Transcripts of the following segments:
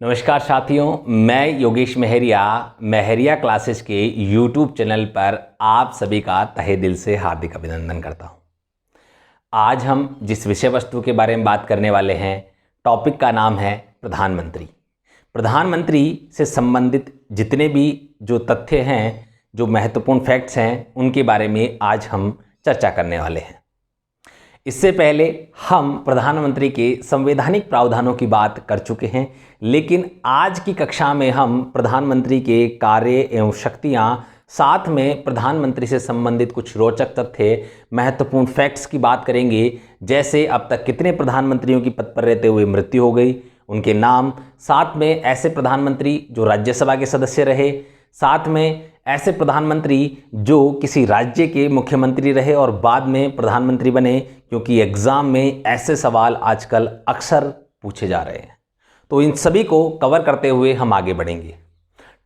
नमस्कार साथियों, मैं योगेश मेहरिया क्लासेस के यूट्यूब चैनल पर आप सभी का तहे दिल से हार्दिक अभिनंदन करता हूं। आज हम जिस विषय वस्तु के बारे में बात करने वाले हैं, टॉपिक का नाम है प्रधानमंत्री। प्रधानमंत्री से संबंधित जितने भी जो तथ्य हैं, जो महत्वपूर्ण फैक्ट्स हैं, उनके बारे में आज हम चर्चा करने वाले हैं। इससे पहले हम प्रधानमंत्री के संवैधानिक प्रावधानों की बात कर चुके हैं, लेकिन आज की कक्षा में हम प्रधानमंत्री के कार्य एवं शक्तियां, साथ में प्रधानमंत्री से संबंधित कुछ रोचक तथ्य, महत्वपूर्ण फैक्ट्स की बात करेंगे। जैसे अब तक कितने प्रधानमंत्रियों की पद पर रहते हुए मृत्यु हो गई, उनके नाम, साथ में ऐसे प्रधानमंत्री जो राज्यसभा के सदस्य रहे, साथ में ऐसे प्रधानमंत्री जो किसी राज्य के मुख्यमंत्री रहे और बाद में प्रधानमंत्री बने, क्योंकि एग्जाम में ऐसे सवाल आजकल अक्सर पूछे जा रहे हैं। तो इन सभी को कवर करते हुए हम आगे बढ़ेंगे।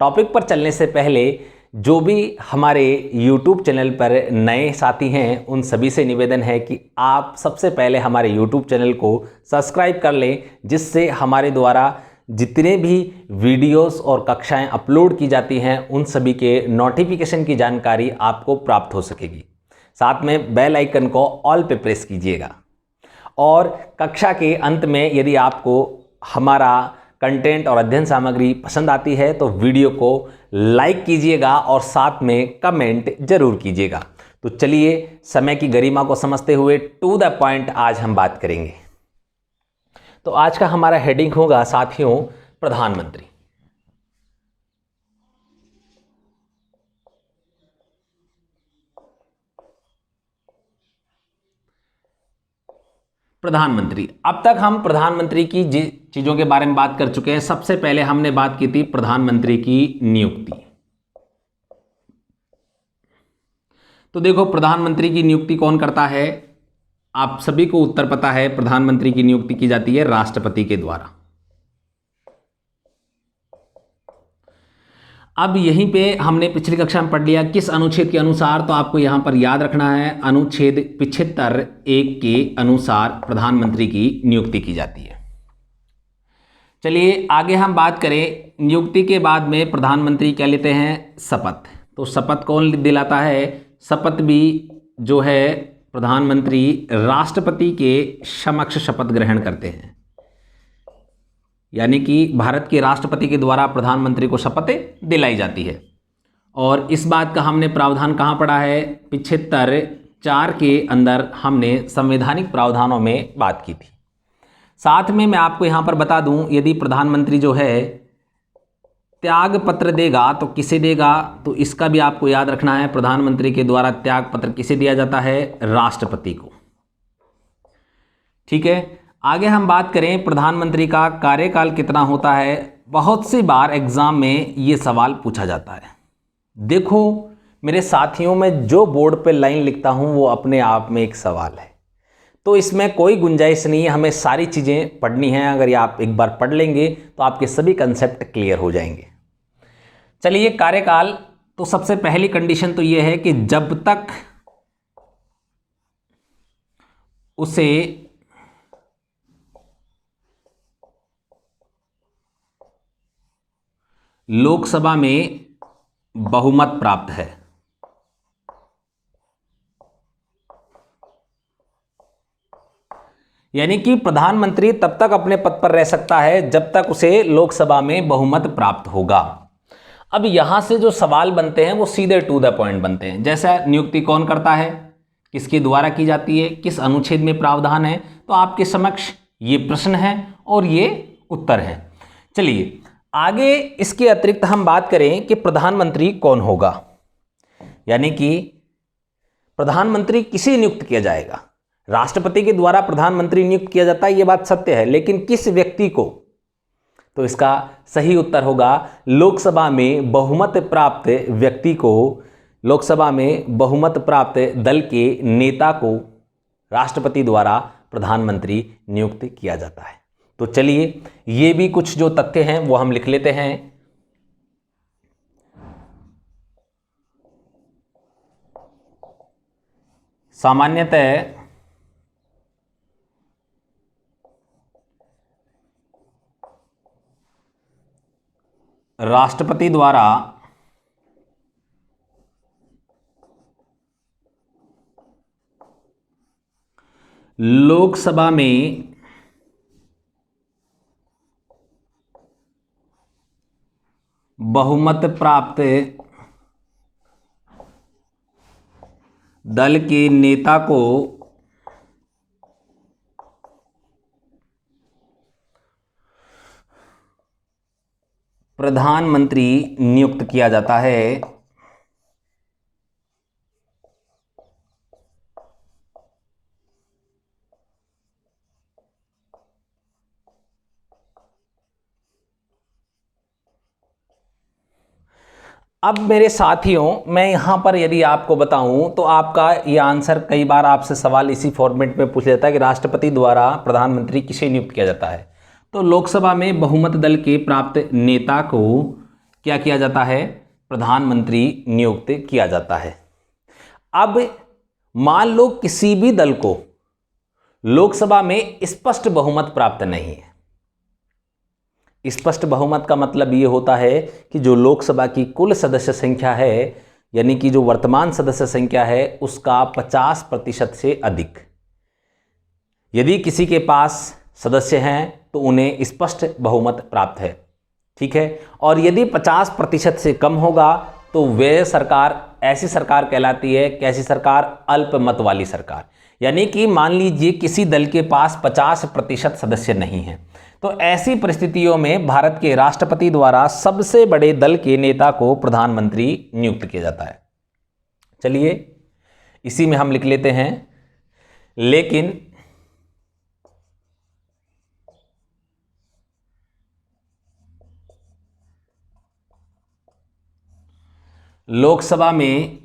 टॉपिक पर चलने से पहले जो भी हमारे YouTube चैनल पर नए साथी हैं, उन सभी से निवेदन है कि आप सबसे पहले हमारे YouTube चैनल को सब्सक्राइब कर लें, जिससे हमारे द्वारा जितने भी वीडियोस और कक्षाएं अपलोड की जाती हैं, उन सभी के नोटिफिकेशन की जानकारी आपको प्राप्त हो सकेगी। साथ में बेल आइकन को ऑल पे प्रेस कीजिएगा। और कक्षा के अंत में यदि आपको हमारा कंटेंट और अध्ययन सामग्री पसंद आती है तो वीडियो को लाइक कीजिएगा और साथ में कमेंट जरूर कीजिएगा। तो चलिए, समय की गरिमा को समझते हुए टू द पॉइंट आज हम बात करेंगे। तो आज का हमारा हेडिंग होगा साथियों, प्रधानमंत्री। प्रधानमंत्री, अब तक हम प्रधानमंत्री की जिन चीजों के बारे में बात कर चुके हैं, सबसे पहले हमने बात की थी प्रधानमंत्री की नियुक्ति। तो देखो, प्रधानमंत्री की नियुक्ति कौन करता है? आप सभी को उत्तर पता है। प्रधानमंत्री की नियुक्ति की जाती है राष्ट्रपति के द्वारा। अब यहीं पे हमने पिछली कक्षा में पढ़ लिया किस अनुच्छेद के अनुसार, तो आपको यहां पर याद रखना है, अनुच्छेद 75(1) के अनुसार प्रधानमंत्री की नियुक्ति की जाती है। चलिए आगे हम बात करें। नियुक्ति के बाद में प्रधानमंत्री क्या लेते हैं? शपथ। तो शपथ कौन दिलाता है? शपथ भी जो है प्रधानमंत्री राष्ट्रपति के समक्ष शपथ ग्रहण करते हैं। यानी कि भारत के राष्ट्रपति के द्वारा प्रधानमंत्री को शपथ दिलाई जाती है। और इस बात का हमने प्रावधान कहाँ पढ़ा है? 75(4) के अंदर हमने संवैधानिक प्रावधानों में बात की थी। साथ में मैं आपको यहाँ पर बता दूँ, यदि प्रधानमंत्री जो है त्याग पत्र देगा तो किसे देगा? तो इसका भी आपको याद रखना है। प्रधानमंत्री के द्वारा त्याग पत्र किसे दिया जाता है? राष्ट्रपति को। ठीक है, आगे हम बात करें प्रधानमंत्री का कार्यकाल कितना होता है। बहुत सी बार एग्जाम में ये सवाल पूछा जाता है। देखो मेरे साथियों, में जो बोर्ड पे लाइन लिखता हूं वो अपने आप में एक सवाल है, तो इसमें कोई गुंजाइश नहीं है, हमें सारी चीज़ें पढ़नी है। अगर ये आप एक बार पढ़ लेंगे तो आपके सभी कंसेप्ट क्लियर हो जाएंगे। चलिए, कार्यकाल, तो सबसे पहली कंडीशन तो ये है कि जब तक उसे लोकसभा में बहुमत प्राप्त है। यानी कि प्रधानमंत्री तब तक अपने पद पर रह सकता है जब तक उसे लोकसभा में बहुमत प्राप्त होगा। अब यहां से जो सवाल बनते हैं वो सीधे टू द पॉइंट बनते हैं। जैसा नियुक्ति कौन करता है, किसके द्वारा की जाती है, किस अनुच्छेद में प्रावधान है, तो आपके समक्ष ये प्रश्न है और ये उत्तर है। चलिए आगे इसके अतिरिक्त हम बात करें कि प्रधानमंत्री कौन होगा। यानी कि प्रधानमंत्री किसे नियुक्त किया जाएगा? राष्ट्रपति के द्वारा प्रधानमंत्री नियुक्त किया जाता है, यह बात सत्य है, लेकिन किस व्यक्ति को? तो इसका सही उत्तर होगा लोकसभा में बहुमत प्राप्त व्यक्ति को, लोकसभा में बहुमत प्राप्त दल के नेता को राष्ट्रपति द्वारा प्रधानमंत्री नियुक्त किया जाता है। तो चलिए, ये भी कुछ जो तथ्य हैं वो हम लिख लेते हैं। सामान्यतः राष्ट्रपति द्वारा लोकसभा में बहुमत प्राप्त दल के नेता को प्रधानमंत्री नियुक्त किया जाता है। अब मेरे साथियों, मैं यहाँ पर यदि आपको बताऊं तो आपका ये आंसर, कई बार आपसे सवाल इसी फॉर्मेट में पूछ लेता है कि राष्ट्रपति द्वारा प्रधानमंत्री किसे नियुक्त किया जाता है। तो लोकसभा में बहुमत दल के प्राप्त नेता को क्या किया जाता है? प्रधानमंत्री नियुक्त किया जाता है। अब मान लो किसी भी दल को लोकसभा में स्पष्ट बहुमत प्राप्त नहीं है। स्पष्ट बहुमत का मतलब ये होता है कि जो लोकसभा की कुल सदस्य संख्या है, यानी कि जो वर्तमान सदस्य संख्या है, उसका 50% से अधिक। यदि किसी के पास सदस्य हैं तो उन्हें स्पष्ट बहुमत प्राप्त है, ठीक है। और यदि 50% से कम होगा तो वह सरकार ऐसी सरकार कहलाती है, कैसी सरकार? अल्पमत वाली सरकार। यानी कि मान लीजिए किसी दल के पास 50% सदस्य नहीं है, तो ऐसी परिस्थितियों में भारत के राष्ट्रपति द्वारा सबसे बड़े दल के नेता को प्रधानमंत्री नियुक्त किया जाता है। चलिए इसी में हम लिख लेते हैं, लेकिन लोकसभा में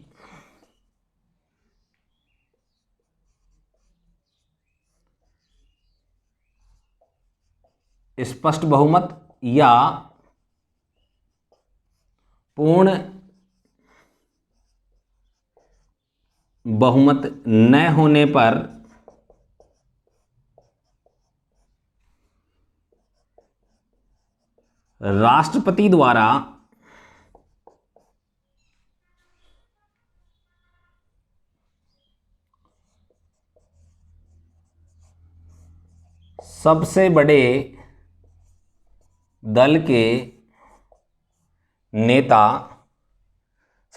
स्पष्ट बहुमत या पूर्ण बहुमत न होने पर राष्ट्रपति द्वारा सबसे बड़े दल के नेता,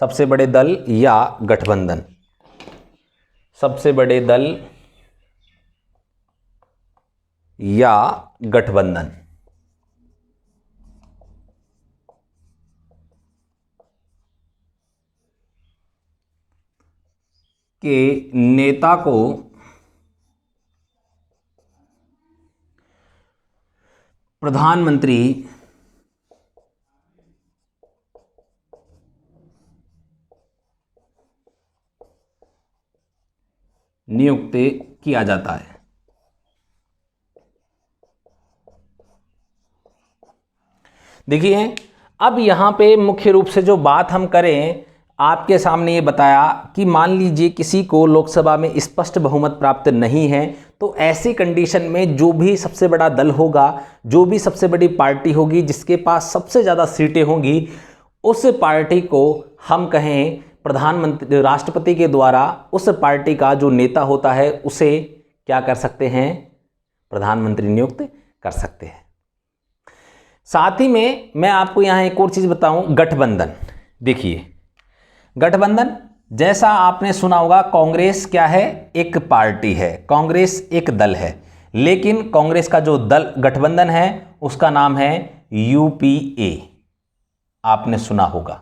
सबसे बड़े दल या गठबंधन, सबसे बड़े दल या गठबंधन के नेता को प्रधानमंत्री नियुक्त किया जाता है। देखिए, अब यहां पे मुख्य रूप से जो बात हम करें, आपके सामने ये बताया कि मान लीजिए किसी को लोकसभा में स्पष्ट बहुमत प्राप्त नहीं है, तो ऐसी कंडीशन में जो भी सबसे बड़ा दल होगा, जो भी सबसे बड़ी पार्टी होगी, जिसके पास सबसे ज़्यादा सीटें होंगी, उस पार्टी को हम कहें प्रधानमंत्री, राष्ट्रपति के द्वारा उस पार्टी का जो नेता होता है उसे क्या कर सकते हैं? प्रधानमंत्री नियुक्त कर सकते हैं। साथ ही में मैं आपको यहाँ एक और चीज़ बताऊँ, गठबंधन। देखिए, गठबंधन जैसा आपने सुना होगा, कांग्रेस क्या है? एक पार्टी है, कांग्रेस एक दल है, लेकिन कांग्रेस का जो दल गठबंधन है उसका नाम है यूपीए, आपने सुना होगा,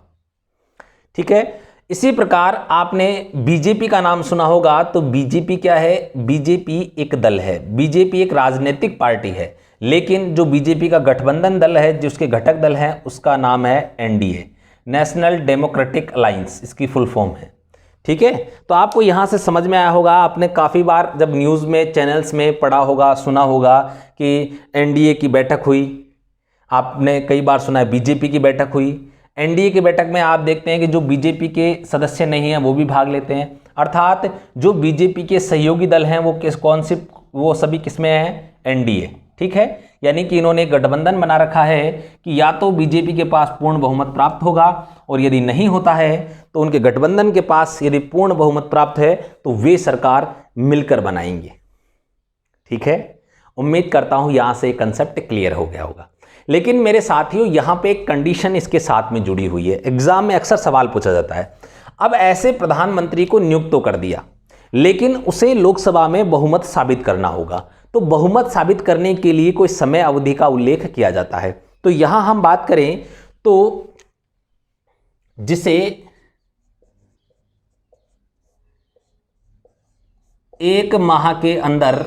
ठीक है। इसी प्रकार आपने बीजेपी का नाम सुना होगा, तो बीजेपी क्या है? बीजेपी एक दल है, बीजेपी एक राजनीतिक पार्टी है, लेकिन जो बीजेपी का गठबंधन दल है, जिसके घटक दल हैं, उसका नाम है एनडीए, नेशनल डेमोक्रेटिक अलायंस, इसकी फुल फॉर्म है, ठीक है। तो आपको यहां से समझ में आया होगा, आपने काफ़ी बार जब न्यूज़ में, चैनल्स में पढ़ा होगा, सुना होगा कि एनडीए की बैठक हुई, आपने कई बार सुना है बीजेपी की बैठक हुई। एनडीए की बैठक में आप देखते हैं कि जो बीजेपी के सदस्य नहीं हैं वो भी भाग लेते हैं, अर्थात जो बीजेपी के सहयोगी दल हैं वो कौन से, वो सभी किसमें हैं? एनडीए, ठीक है, यानी कि इन्होंने गठबंधन बना रखा है कि या तो बीजेपी के पास पूर्ण बहुमत प्राप्त होगा और यदि नहीं होता है तो उनके गठबंधन के पास यदि पूर्ण बहुमत प्राप्त है तो वे सरकार मिलकर बनाएंगे। ठीक है, उम्मीद करता हूं यहां से कंसेप्ट क्लियर हो गया होगा। लेकिन मेरे साथियों यहां पे एक कंडीशन इसके साथ में जुड़ी हुई है, एग्जाम में अक्सर सवाल पूछा जाता है। अब ऐसे प्रधानमंत्री को नियुक्त तो कर दिया, लेकिन उसे लोकसभा में बहुमत साबित करना होगा। तो बहुमत साबित करने के लिए कोई समय अवधि का उल्लेख किया जाता है। तो यहां हम बात करें तो जिसे 1 माह के अंदर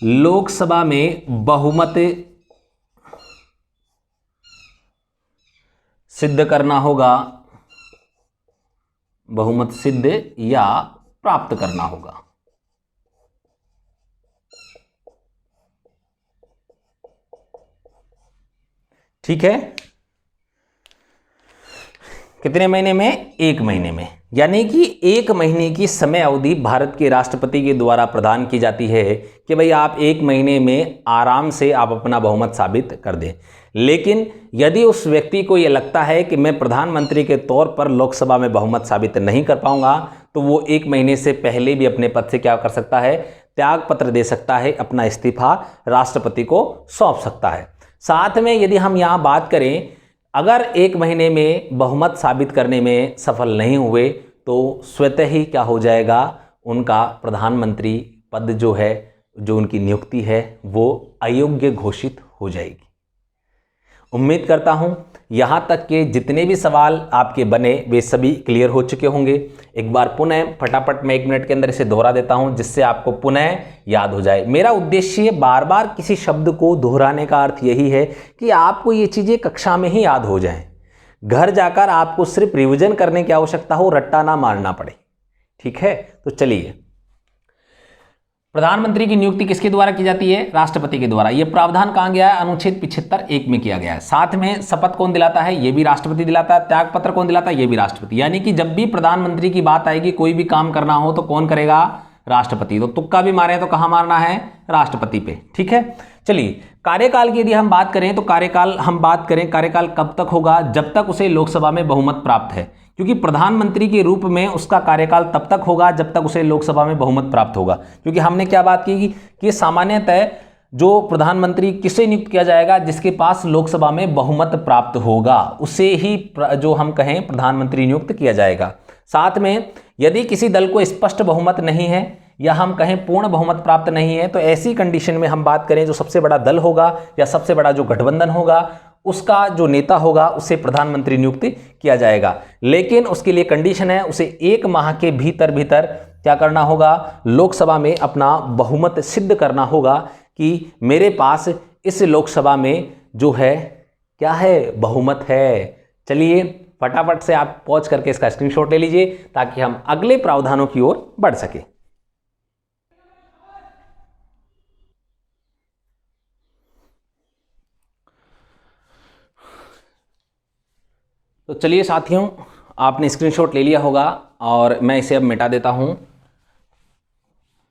लोकसभा में बहुमत सिद्ध करना होगा, बहुमत सिद्ध या प्राप्त करना होगा। ठीक है, कितने महीने में? 1 महीने में, यानी कि 1 महीने की समय अवधि भारत के राष्ट्रपति के द्वारा प्रदान की जाती है कि भाई आप 1 महीने में आराम से आप अपना बहुमत साबित कर दें। लेकिन यदि उस व्यक्ति को यह लगता है कि मैं प्रधानमंत्री के तौर पर लोकसभा में बहुमत साबित नहीं कर पाऊंगा, तो वो 1 महीने से पहले भी अपने पद से क्या कर सकता है? त्याग पत्र दे सकता है, अपना इस्तीफा राष्ट्रपति को सौंप सकता है। साथ में यदि हम यहाँ बात करें, अगर 1 महीने में बहुमत साबित करने में सफल नहीं हुए तो स्वतः ही क्या हो जाएगा? उनका प्रधानमंत्री पद जो है, जो उनकी नियुक्ति है, वो अयोग्य घोषित हो जाएगी। उम्मीद करता हूं यहां तक के जितने भी सवाल आपके बने वे सभी क्लियर हो चुके होंगे। एक बार पुनः फटाफट मैं 1 मिनट के अंदर इसे दोहरा देता हूं जिससे आपको पुनः याद हो जाए। मेरा उद्देश्य बार बार किसी शब्द को दोहराने का अर्थ यही है कि आपको ये चीज़ें कक्षा में ही याद हो जाएं, घर जाकर आपको सिर्फ रिवीजन करने की आवश्यकता हो, रट्टा ना मारना पड़े। ठीक है, तो चलिए, प्रधानमंत्री की नियुक्ति किसके द्वारा की जाती है? राष्ट्रपति के द्वारा। यह प्रावधान कहां गया है? अनुच्छेद 75(1) में किया गया है। साथ में शपथ कौन दिलाता है? यह भी राष्ट्रपति दिलाता है। त्याग पत्र कौन दिलाता है? यह भी राष्ट्रपति। यानी कि जब भी प्रधानमंत्री की बात आएगी, कोई भी काम करना हो तो कौन करेगा? राष्ट्रपति। तो तुक्का भी मारे तो कहां मारना है? राष्ट्रपति पे। ठीक है, चलिए, कार्यकाल की यदि हम बात करें तो कार्यकाल कब तक होगा? जब तक उसे लोकसभा में बहुमत प्राप्त है, क्योंकि प्रधानमंत्री के रूप में उसका कार्यकाल तब तक होगा जब तक उसे लोकसभा में बहुमत प्राप्त होगा। क्योंकि हमने क्या बात की कि सामान्यतः जो प्रधानमंत्री किसे नियुक्त किया जाएगा? जिसके पास लोकसभा में बहुमत प्राप्त होगा उसे ही जो हम कहें प्रधानमंत्री नियुक्त किया जाएगा। साथ में यदि किसी दल को स्पष्ट बहुमत नहीं है या हम कहें पूर्ण बहुमत प्राप्त नहीं है, तो ऐसी कंडीशन में हम बात करें जो सबसे बड़ा दल होगा या सबसे बड़ा जो गठबंधन होगा उसका जो नेता होगा उसे प्रधानमंत्री नियुक्त किया जाएगा। लेकिन उसके लिए कंडीशन है, उसे 1 माह के भीतर क्या करना होगा? लोकसभा में अपना बहुमत सिद्ध करना होगा कि मेरे पास इस लोकसभा में जो है क्या है? बहुमत है। चलिए फटाफट से आप पॉज करके इसका स्क्रीनशॉट ले लीजिए ताकि हम अगले प्रावधानों की ओर बढ़ सके। तो चलिए साथियों, आपने स्क्रीनशॉट ले लिया होगा और मैं इसे अब मिटा देता हूं।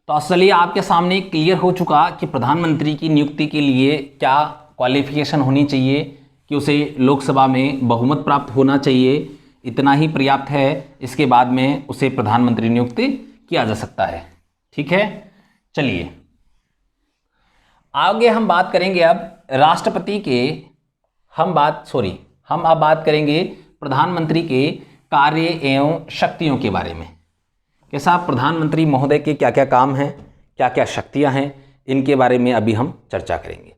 तो चलिए, आपके सामने क्लियर हो चुका कि प्रधानमंत्री की नियुक्ति के लिए क्या क्वालिफिकेशन होनी चाहिए कि उसे लोकसभा में बहुमत प्राप्त होना चाहिए, इतना ही पर्याप्त है। इसके बाद में उसे प्रधानमंत्री नियुक्त किया जा सकता है। ठीक है, चलिए आगे हम बात करेंगे अब राष्ट्रपति के हम अब बात करेंगे प्रधानमंत्री के कार्य एवं शक्तियों के बारे में। कि साहब प्रधानमंत्री महोदय के क्या क्या काम हैं, क्या क्या शक्तियां हैं, इनके बारे में अभी हम चर्चा करेंगे।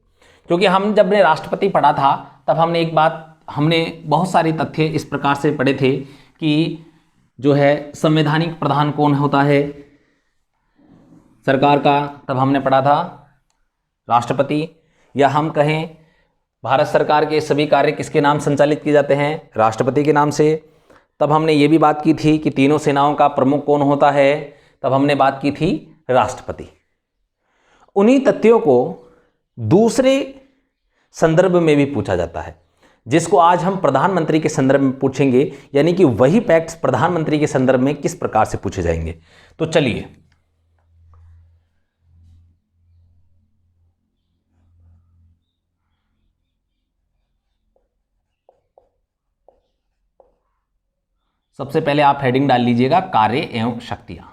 क्योंकि हम जब ने राष्ट्रपति पढ़ा था तब हमने बहुत सारे तथ्य इस प्रकार से पढ़े थे कि जो है संवैधानिक प्रधान कौन होता है सरकार का, तब हमने पढ़ा था राष्ट्रपति। या हम कहें भारत सरकार के सभी कार्य किसके नाम संचालित किए जाते हैं? राष्ट्रपति के नाम से। तब हमने ये भी बात की थी कि तीनों सेनाओं का प्रमुख कौन होता है, तब हमने बात की थी राष्ट्रपति। उन्हीं तथ्यों को दूसरे संदर्भ में भी पूछा जाता है। जिसको आज हम प्रधानमंत्री के संदर्भ में पूछेंगे, यानी कि वही फैक्ट्स प्रधानमंत्री के संदर्भ में किस प्रकार से पूछे जाएंगे। तो चलिए, सबसे पहले आप हेडिंग डाल लीजिएगा कार्य एवं शक्तियां।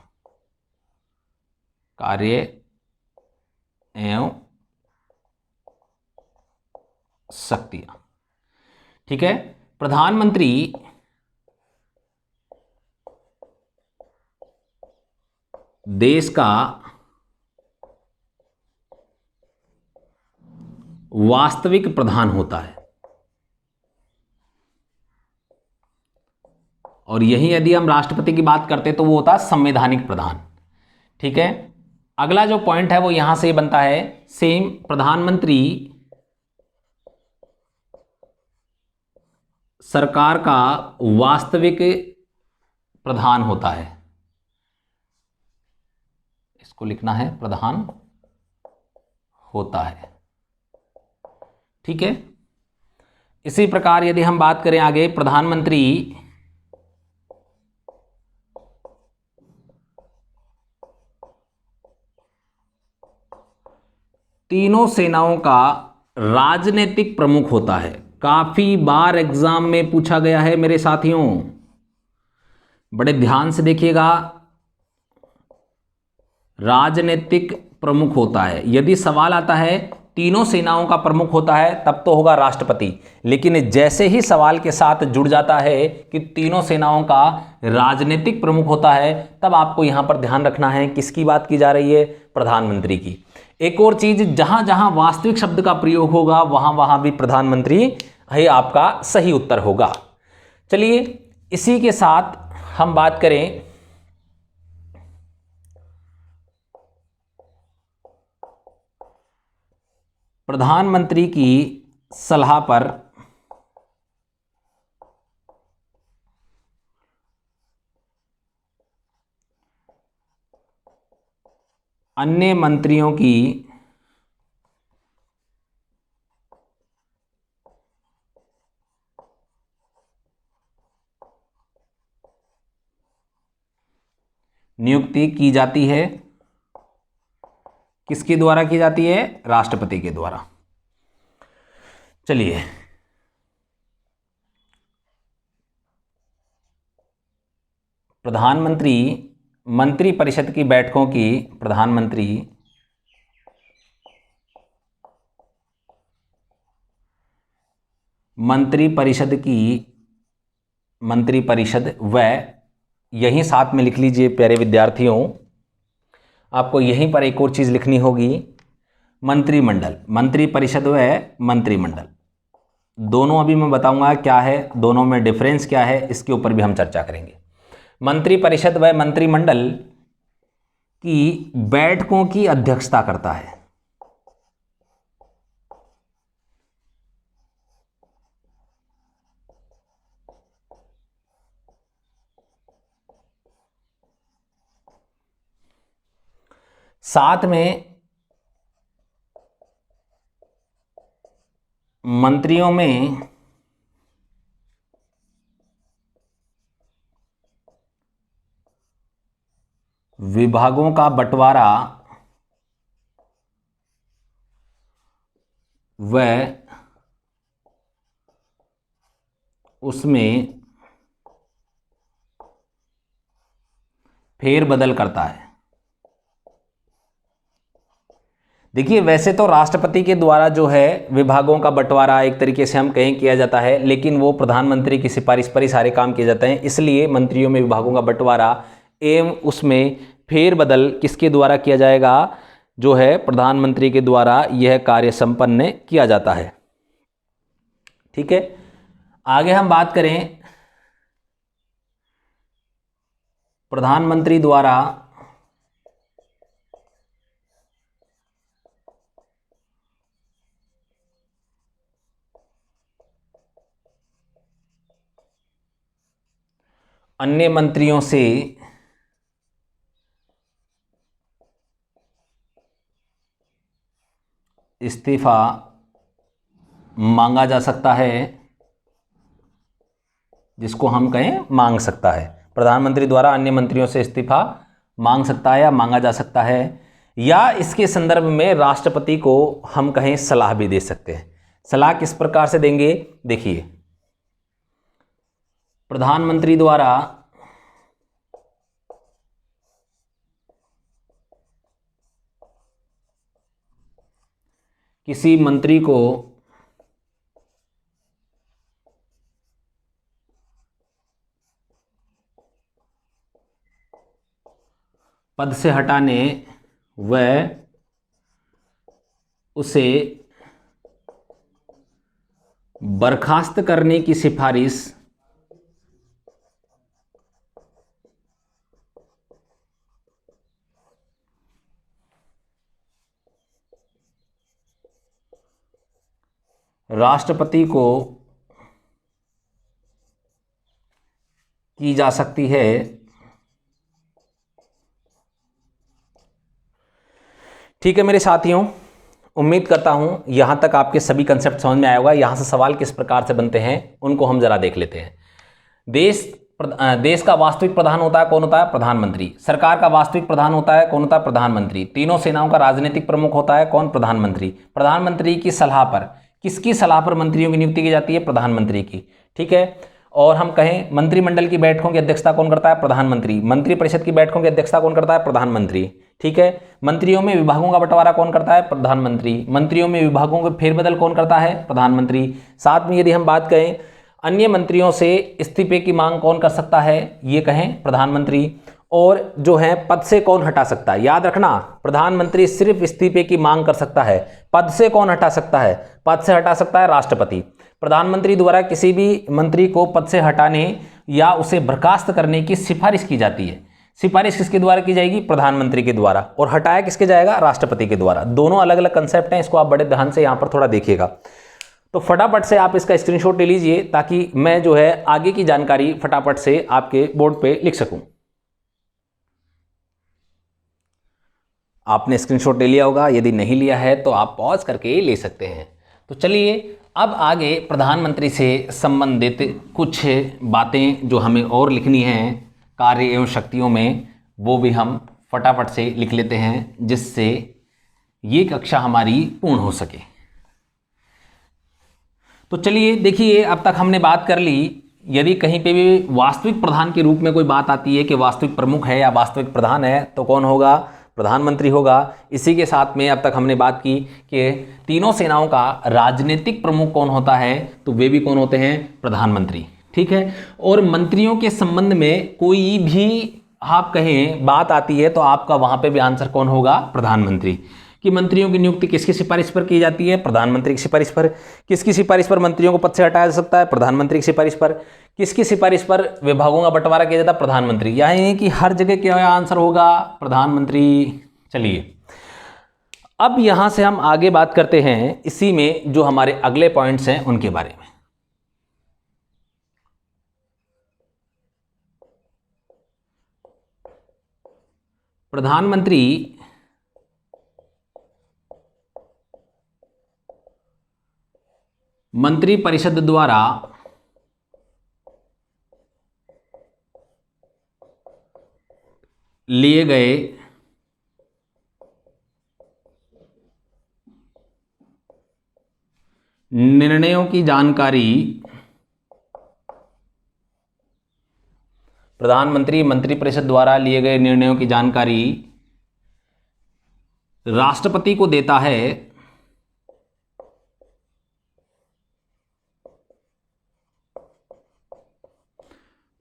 कार्य एवं शक्तियां, ठीक है। प्रधानमंत्री देश का वास्तविक प्रधान होता है, और यही यदि हम राष्ट्रपति की बात करते तो वो होता है संवैधानिक प्रधान, ठीक है। अगला जो पॉइंट है वो यहां से बनता है सेम, प्रधानमंत्री सरकार का वास्तविक प्रधान होता है, इसको लिखना है प्रधान होता है, ठीक है। इसी प्रकार यदि हम बात करें आगे, प्रधानमंत्री तीनों सेनाओं का राजनीतिक प्रमुख होता है। काफी बार एग्जाम में पूछा गया है मेरे साथियों, बड़े ध्यान से देखिएगा। राजनीतिक प्रमुख होता है, यदि सवाल आता है तीनों सेनाओं का प्रमुख होता है तब तो होगा राष्ट्रपति, लेकिन जैसे ही सवाल के साथ जुड़ जाता है कि तीनों सेनाओं का राजनीतिक प्रमुख होता है, तब आपको यहां पर ध्यान रखना है किसकी बात की जा रही है, प्रधानमंत्री की। एक और चीज, जहां जहां वास्तविक शब्द का प्रयोग होगा वहां वहां भी प्रधानमंत्री ही आपका सही उत्तर होगा। चलिए, इसी के साथ हम बात करें प्रधानमंत्री की सलाह पर अन्य मंत्रियों की नियुक्ति की जाती है। किसके द्वारा की जाती है, राष्ट्रपति के द्वारा। चलिए, प्रधानमंत्री मंत्रिपरिषद की बैठकों की प्रधानमंत्री मंत्रिपरिषद व यहीं साथ में लिख लीजिए प्यारे विद्यार्थियों, आपको यहीं पर एक और चीज लिखनी होगी, मंत्रिमंडल। मंत्रिपरिषद व मंत्रिमंडल दोनों अभी मैं बताऊंगा क्या है, दोनों में डिफरेंस क्या है, इसके ऊपर भी हम चर्चा करेंगे। मंत्रिपरिषद व मंत्रिमंडल की बैठकों की अध्यक्षता करता है। साथ में मंत्रियों में विभागों का बंटवारा व उसमें फेरबदल करता है। देखिए, वैसे तो राष्ट्रपति के द्वारा जो है विभागों का बंटवारा एक तरीके से हम कहें किया जाता है, लेकिन वो प्रधानमंत्री की सिफारिश पर ही सारे काम किए जाते हैं, इसलिए मंत्रियों में विभागों का बंटवारा एवं उसमें फेरबदल किसके द्वारा किया जाएगा, जो है प्रधानमंत्री के द्वारा यह कार्य संपन्न किया जाता है। ठीक है, आगे हम बात करें प्रधानमंत्री द्वारा अन्य मंत्रियों से इस्तीफा मांगा जा सकता है। जिसको हम कहें मांग सकता है। प्रधानमंत्री द्वारा अन्य मंत्रियों से इस्तीफा मांग सकता है या मांगा जा सकता है, या इसके संदर्भ में राष्ट्रपति को हम कहें सलाह भी दे सकते हैं। सलाह किस प्रकार से देंगे, देखिए, प्रधानमंत्री द्वारा किसी मंत्री को पद से हटाने व उसे बर्खास्त करने की सिफारिश राष्ट्रपति को की जा सकती है। ठीक है मेरे साथियों, उम्मीद करता हूं यहां तक आपके सभी कंसेप्ट समझ में आया होगा। यहां से सवाल किस प्रकार से बनते हैं उनको हम जरा देख लेते हैं। देश का वास्तविक प्रधान होता है, कौन होता है, प्रधानमंत्री। सरकार का वास्तविक प्रधान होता है, कौन होता है, प्रधानमंत्री। तीनों सेनाओं का राजनीतिक प्रमुख होता है, कौन, प्रधानमंत्री। प्रधानमंत्री की सलाह पर, किसकी सलाह पर मंत्रियों की नियुक्ति की जाती है, प्रधानमंत्री की। ठीक है, और हम कहें मंत्रिमंडल की बैठकों की अध्यक्षता कौन करता है, प्रधानमंत्री। मंत्रिपरिषद की बैठकों की अध्यक्षता कौन करता है, प्रधानमंत्री। ठीक है, मंत्रियों में विभागों का बंटवारा कौन करता है, प्रधानमंत्री। मंत्रियों में विभागों के फेरबदल कौन करता है, प्रधानमंत्री। साथ में यदि हम बात करें अन्य मंत्रियों से इस्तीफे की मांग कौन कर सकता है, ये कहें प्रधानमंत्री। और जो है पद से कौन हटा सकता है, याद रखना प्रधानमंत्री सिर्फ इस्तीफे की मांग कर सकता है, पद से कौन हटा सकता है, पद से हटा सकता है राष्ट्रपति। प्रधानमंत्री द्वारा किसी भी मंत्री को पद से हटाने या उसे बर्खास्त करने की सिफारिश की जाती है। सिफारिश किसके द्वारा की जाएगी, प्रधानमंत्री के द्वारा, और हटाया किसके जाएगा, राष्ट्रपति के द्वारा। दोनों अलग अलग कंसेप्ट हैं, इसको आप बड़े ध्यान से यहां पर थोड़ा देखिएगा। तो फटाफट से आप इसका स्क्रीनशॉट ले लीजिए ताकि मैं जो है आगे की जानकारी फटाफट से आपके बोर्ड पे लिख सकूं। आपने स्क्रीनशॉट ले लिया होगा, यदि नहीं लिया है तो आप पॉज करके ले सकते हैं। तो चलिए अब आगे प्रधानमंत्री से संबंधित कुछ बातें जो हमें और लिखनी हैं कार्य एवं शक्तियों में, वो भी हम फटाफट से लिख लेते हैं जिससे ये कक्षा हमारी पूर्ण हो सके। तो चलिए देखिए, अब तक हमने बात कर ली, यदि कहीं पे भी वास्तविक प्रधान के रूप में कोई बात आती है कि वास्तविक प्रमुख है या वास्तविक प्रधान है तो कौन होगा, प्रधानमंत्री होगा। इसी के साथ में अब तक हमने बात की कि तीनों सेनाओं का राजनीतिक प्रमुख कौन होता है, तो वे भी कौन होते हैं, प्रधानमंत्री। ठीक है, और मंत्रियों के संबंध में कोई भी आप कहें बात आती है तो आपका वहां पे भी आंसर कौन होगा, प्रधानमंत्री। कि मंत्रियों की नियुक्ति किसकी सिफारिश पर की जाती है, प्रधानमंत्री की सिफारिश पर। किसकी सिफारिश पर मंत्रियों को पद से हटाया जा सकता है, प्रधानमंत्री की सिफारिश पर। किसकी सिफारिश पर विभागों का बंटवारा किया जाता है, प्रधानमंत्री। यानी कि हर जगह क्या आंसर होगा, प्रधानमंत्री। चलिए अब यहां से हम आगे बात करते हैं इसी में जो हमारे अगले पॉइंट्स हैं उनके बारे में। प्रधानमंत्री मंत्रिपरिषद द्वारा लिए गए निर्णयों की जानकारी प्रधानमंत्री मंत्रिपरिषद द्वारा लिए गए निर्णयों की जानकारी राष्ट्रपति को देता है।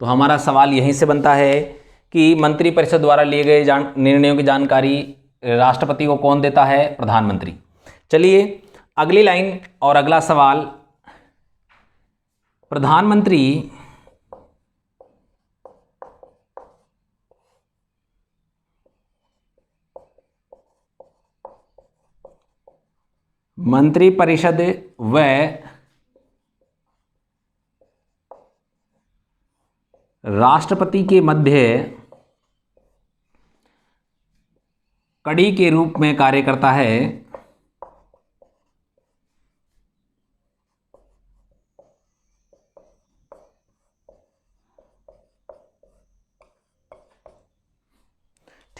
तो हमारा सवाल यहीं से बनता है कि मंत्रिपरिषद द्वारा लिए गए निर्णयों की जानकारी राष्ट्रपति को कौन देता है, प्रधानमंत्री। चलिए अगली लाइन और अगला सवाल, प्रधानमंत्री मंत्रिपरिषद व राष्ट्रपति के मध्य कड़ी के रूप में कार्य करता है।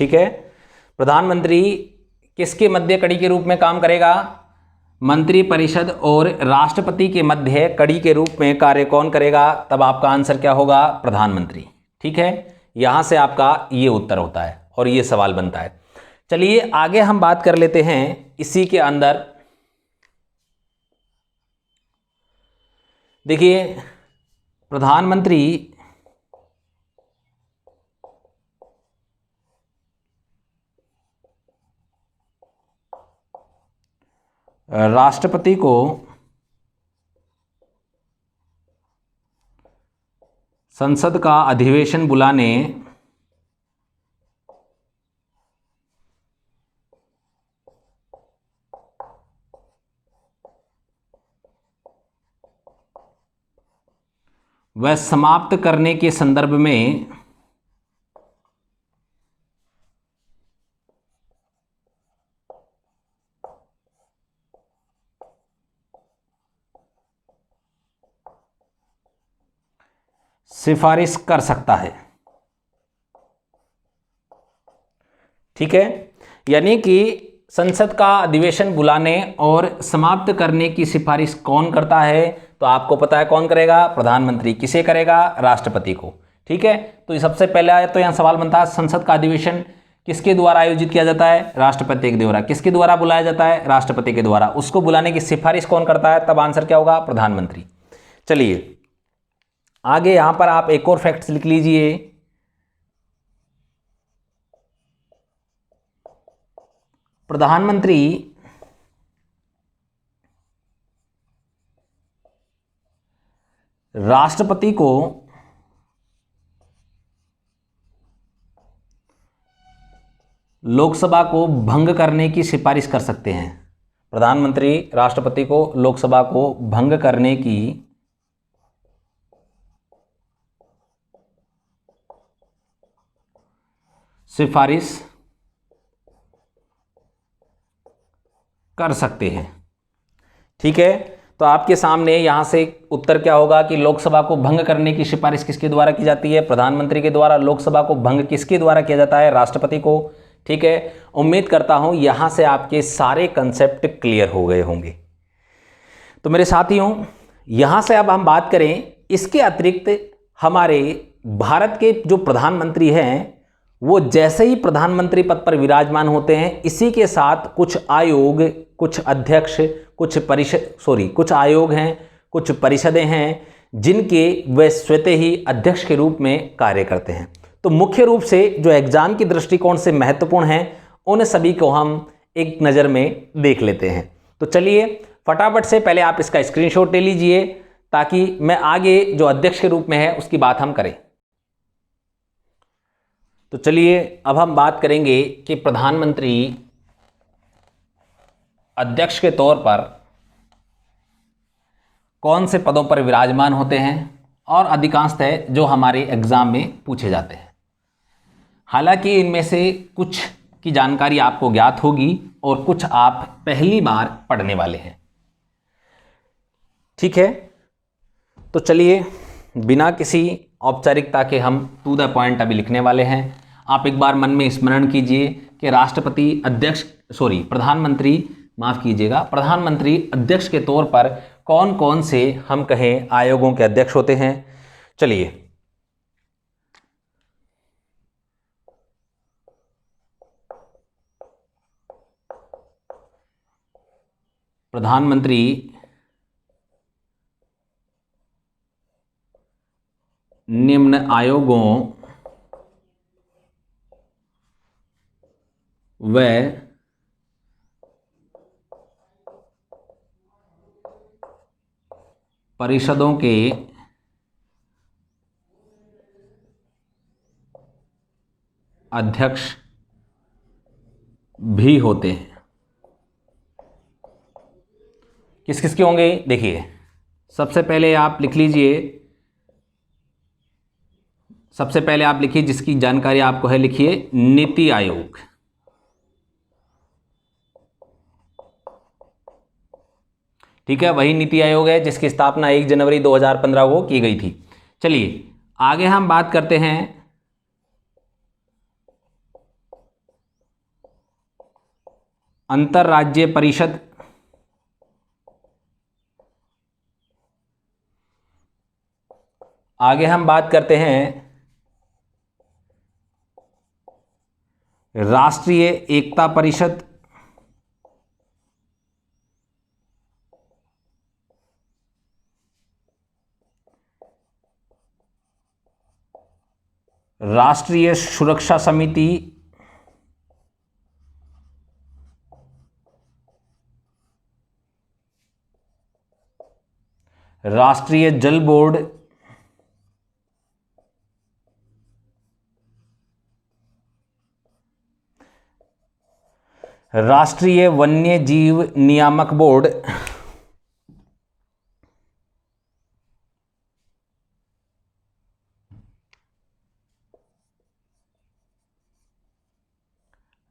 ठीक है। प्रधानमंत्री किसके मध्य कड़ी के रूप में काम करेगा? मंत्रिपरिषद और राष्ट्रपति के मध्य कड़ी के रूप में कार्य कौन करेगा? तब आपका आंसर क्या होगा? प्रधानमंत्री। ठीक है, यहां से आपका ये उत्तर होता है और ये सवाल बनता है। चलिए आगे हम बात कर लेते हैं इसी के अंदर। देखिए, प्रधानमंत्री राष्ट्रपति को संसद का अधिवेशन बुलाने व समाप्त करने के संदर्भ में सिफारिश कर सकता है। ठीक है, यानी कि संसद का अधिवेशन बुलाने और समाप्त करने की सिफारिश कौन करता है? तो आपको पता है कौन करेगा? प्रधानमंत्री। किसे करेगा? राष्ट्रपति को। ठीक है, तो सबसे पहले तो यहां सवाल बनता है, संसद का अधिवेशन किसके द्वारा आयोजित किया जाता है? राष्ट्रपति के द्वारा। किसके द्वारा बुलाया जाता है? राष्ट्रपति के द्वारा। उसको बुलाने की सिफारिश कौन करता है? तब आंसर क्या होगा? प्रधानमंत्री। चलिए आगे यहां पर आप एक और फैक्ट्स लिख लीजिए। प्रधानमंत्री राष्ट्रपति को लोकसभा को भंग करने की सिफारिश कर सकते हैं। प्रधानमंत्री राष्ट्रपति को लोकसभा को भंग करने की सिफारिश कर सकते हैं। ठीक है, तो आपके सामने यहां से उत्तर क्या होगा कि लोकसभा को भंग करने की सिफारिश किसके द्वारा की जाती है? प्रधानमंत्री के द्वारा। लोकसभा को भंग किसके द्वारा किया जाता है? राष्ट्रपति को। ठीक है, उम्मीद करता हूं यहां से आपके सारे कंसेप्ट क्लियर हो गए होंगे। तो मेरे साथियों, यहां से अब हम बात करें, इसके अतिरिक्त हमारे भारत के जो प्रधानमंत्री हैं वो जैसे ही प्रधानमंत्री पद पर विराजमान होते हैं, इसी के साथ कुछ आयोग, कुछ अध्यक्ष, कुछ आयोग हैं, कुछ परिषदें हैं जिनके वे स्वतः ही अध्यक्ष के रूप में कार्य करते हैं। तो मुख्य रूप से जो एग्जाम की दृष्टिकोण से महत्वपूर्ण हैं, उन सभी को हम एक नज़र में देख लेते हैं। तो चलिए फटाफट से पहले आप इसका स्क्रीनशॉट ले लीजिए ताकि मैं आगे जो अध्यक्ष के रूप में है उसकी बात हम करें। तो चलिए अब हम बात करेंगे कि प्रधानमंत्री अध्यक्ष के तौर पर कौन से पदों पर विराजमान होते हैं और अधिकांशतः जो हमारे एग्जाम में पूछे जाते हैं। हालांकि इनमें से कुछ की जानकारी आपको ज्ञात होगी और कुछ आप पहली बार पढ़ने वाले हैं। ठीक है, तो चलिए बिना किसी औपचारिकता के हम टू द पॉइंट अभी लिखने वाले हैं। आप एक बार मन में स्मरण कीजिए कि प्रधानमंत्री अध्यक्ष के तौर पर कौन कौन से हम कहें आयोगों के अध्यक्ष होते हैं। चलिए प्रधानमंत्री निम्न आयोगों व परिषदों के अध्यक्ष भी होते हैं। किस किस के होंगे? देखिए सबसे पहले आप लिखिए जिसकी जानकारी आपको है, लिखिए नीति आयोग। ठीक है, वही नीति आयोग है जिसकी स्थापना 1 जनवरी 2015 को की गई थी। चलिए आगे हम बात करते हैं अंतरराज्य परिषद आगे हम बात करते हैं राष्ट्रीय एकता परिषद, राष्ट्रीय सुरक्षा समिति, राष्ट्रीय जल बोर्ड, राष्ट्रीय वन्य जीव नियामक बोर्ड,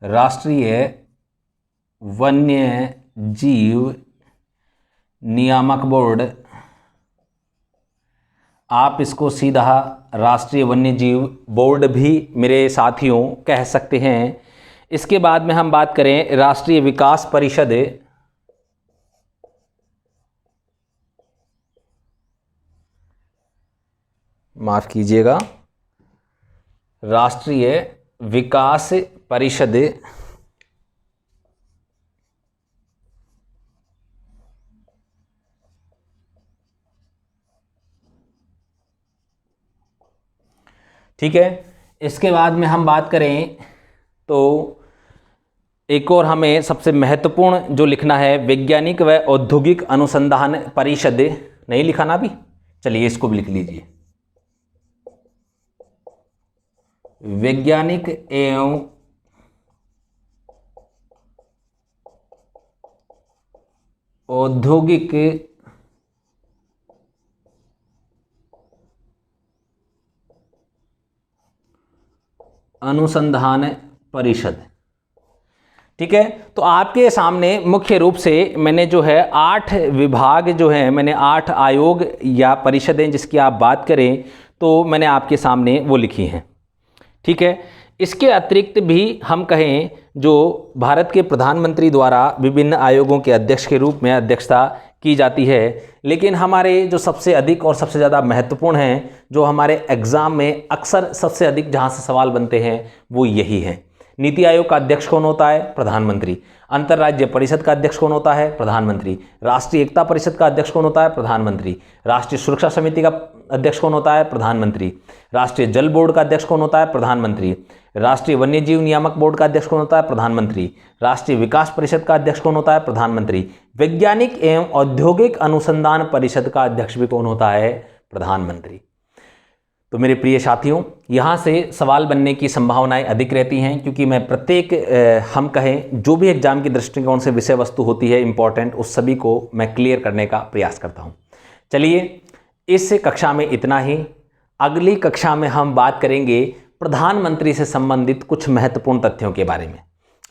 राष्ट्रीय वन्य जीव नियामक बोर्ड, आप इसको सीधा राष्ट्रीय वन्य जीव बोर्ड भी मेरे साथियों कह सकते हैं। इसके बाद में हम बात करें राष्ट्रीय विकास परिषद, माफ कीजिएगा, राष्ट्रीय विकास परिषद, ठीक है। इसके बाद में हम बात करें तो एक और हमें सबसे महत्वपूर्ण जो लिखना है वैज्ञानिक व औद्योगिक अनुसंधान परिषद, नहीं लिखा ना अभी, चलिए इसको भी लिख लीजिए, वैज्ञानिक एवं औद्योगिक अनुसंधान परिषद, ठीक है। तो आपके सामने मुख्य रूप से मैंने जो है 8 विभाग जो हैं, मैंने 8 आयोग या परिषदें जिसकी आप बात करें तो मैंने आपके सामने वो लिखी हैं, ठीक है। इसके अतिरिक्त भी हम कहें जो भारत के प्रधानमंत्री द्वारा विभिन्न आयोगों के अध्यक्ष के रूप में अध्यक्षता की जाती है, लेकिन हमारे जो सबसे अधिक और सबसे ज़्यादा महत्वपूर्ण हैं, जो हमारे एग्ज़ाम में अक्सर सबसे अधिक जहाँ से सवाल बनते हैं वो यही है। नीति आयोग का अध्यक्ष कौन होता है? प्रधानमंत्री। अंतरराज्य परिषद का अध्यक्ष कौन होता है? प्रधानमंत्री। राष्ट्रीय एकता परिषद का अध्यक्ष कौन होता है? प्रधानमंत्री। राष्ट्रीय सुरक्षा समिति का अध्यक्ष कौन होता है? प्रधानमंत्री। राष्ट्रीय जल बोर्ड का अध्यक्ष कौन होता है? प्रधानमंत्री। राष्ट्रीय वन्यजीव नियामक बोर्ड का अध्यक्ष कौन होता है? प्रधानमंत्री। राष्ट्रीय विकास परिषद का अध्यक्ष कौन होता है? प्रधानमंत्री। वैज्ञानिक एवं औद्योगिक अनुसंधान परिषद का अध्यक्ष भी कौन होता है? प्रधानमंत्री। तो मेरे प्रिय साथियों, यहाँ से सवाल बनने की संभावनाएं अधिक रहती हैं, क्योंकि मैं प्रत्येक हम कहें जो भी एग्जाम की दृष्टिकोण से विषय वस्तु होती है इम्पॉर्टेंट, उस सभी को मैं क्लियर करने का प्रयास करता हूँ। चलिए, इस कक्षा में इतना ही। अगली कक्षा में हम बात करेंगे प्रधानमंत्री से संबंधित कुछ महत्वपूर्ण तथ्यों के बारे में।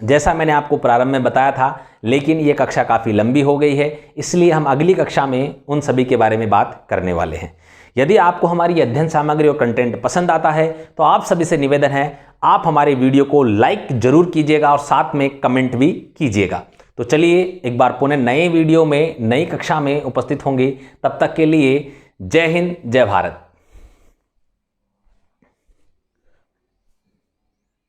जैसा मैंने आपको प्रारंभ में बताया था, लेकिन ये कक्षा काफ़ी लंबी हो गई है, इसलिए हम अगली कक्षा में उन सभी के बारे में बात करने वाले हैं। यदि आपको हमारी अध्ययन सामग्री और कंटेंट पसंद आता है तो आप सभी से निवेदन है, आप हमारे वीडियो को लाइक जरूर कीजिएगा और साथ में कमेंट भी कीजिएगा। तो चलिए, एक बार पुनः नए वीडियो में नई कक्षा में उपस्थित होंगे। तब तक के लिए जय हिंद, जय भारत।